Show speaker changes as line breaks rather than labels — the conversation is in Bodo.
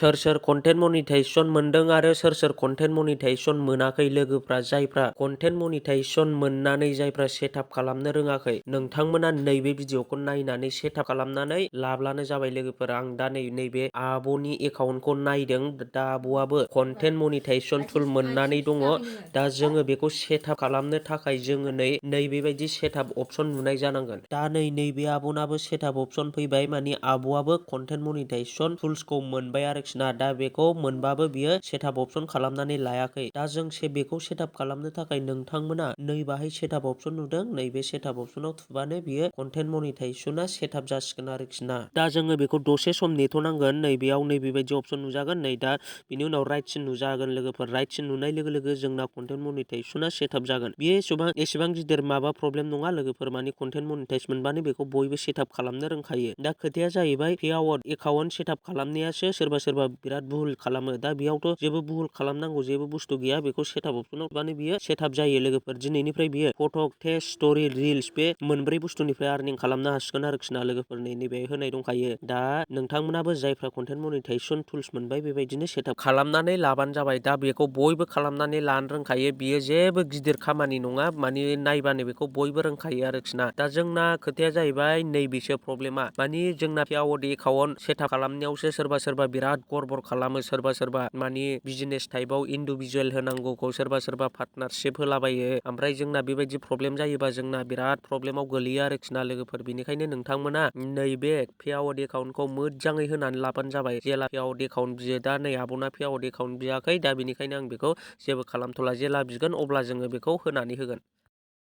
सोर सोर कन्टेन्ट मनिटाइजेसन मोनदों आरो सोर सोर कन्टेन्ट मनिटाइजेसन मोनाखै लोगोफ्रा जायफ्रा कन्टेन्ट मनिटाइजेसन मोननानै जायफ्रा सेटआप खालामनो रोङाखै नोंथांमोना नैबे भिडिअखौ नायनानै सेटआप खालामनानै लाब्लानो जाबाय लोगोफोर। आं दा नैबे आब'नि एकाउन्टखौ नायदों। दा आब'आबो कन्टेन्ट मनिटाइजेसन टुल मोननानै दङ। दा जोङो बेखौ सेटआप खालामनो थाखाय जोङो नैबेबायदि सेटआप अपसन नुनाय जानांगोन। दा नैबे आब'नाबो सेटआप अपसन फैबाय, मानि आब'आबो कन्टेन्ट मनिटाइजेसन टुल्सखौ मोनबाय आरोखि ना। दा बेखौ मोनबाबो बियो सेटआप अपसन खालामनानै लायाखै। दा जों बेखौ सेटआप खालामनो थाखाय नोंथांमोना नैबाहाय सेटआप अपसन नुदों, नैबे सेटआप अपसनाव थुबानो बियो कन्टेन्ट मनिटाइजेसना सेटआप जासिगोन आरोखि ना। दा जोङो बेखौ दसे सम नेथ'नांगोन। नैबेयाव नैबेबायदि अपसन नुजागोन। नै दा बिनि उनाव राइटसिन नुजागोन लोगोफोर। राइटसिन नुनाय लोगो लोगो जोंना कन्टेन्ट मनिटाइजेसना सेटआप जागोन। बेयो एसेबां गिदिर माबा प्रब्लेम नङा लोगोफोर। मानि कन्टेन्ट मनिटाइज मोनबानो बेखौ बयबो सेटआप खालामनो रोंखायो। दा खोथाया जाहैबाय पेआउट एकाउन्ट सेटआप खालामनायासो सोरबा बिराद भुल खालामो। दा बेयावथ' जेबो भुल खालामनांगौ जेबो बुस्थु गैया। बेखौ सेटआप अपसनाव थुबानो बियो सेटआप जायो लोगोफोर। दिनैनिफ्राय बियो फट', टेक्स्ट, स्ट'रि, रिल्स बे मोनब्रै बुस्थुनिफ्राय आर्निं खालामनो हासिगोन आरोखि ना लोगोफोर। नैबे होनाय दंखायो। दा नोंथांमोनाबो जायफ्रा कन्टेन्ट मनिटाइजेसन टुल्स मोनबाय बेबायदिनो सेटआप खालामनानै लाबानो जाबाय। दा बेखौ बयबो खालामनानै लानो रोंखायो। बियो जेबो गिदिर खामानि नङा। मानि नायबानो बेखौ बयबो रोंखायो आरोखि ना। दा जोंना खोथाया जाहैबाय नैबेसो प्रब्लेमा। मानि जोंना पेआउट एकाउन्ट सेटआप खालामनायावसो सोरबा बिराद गड़बड़ खालामो। सोरबा मानि बिजनेस टाइपआव इन्डिभिजुवेल होनांगौखौ सोरबा पार्टनारशिप होलाबायो। ओमफ्राय जोंना बेबायदि प्रब्लेम जायोबा जोंना बिराद प्रब्लेमाव गोलैयो आरोखि ना लोगोफोर। बेनिखायनो नोंथांमोना नैबे पेआउट एकाउन्टखौ मोजाङै होनानै लाबानो जाबाय। जेला पेआउट एकाउन्ट बियो, दा नै आब'ना पेआउट एकाउन्ट बियाखै, दा बेनिखायनो आं बेखौ जेबो खालामथ'ला। जेला बिगोन अब्ला जोङो बेखौ होनानै होगोन।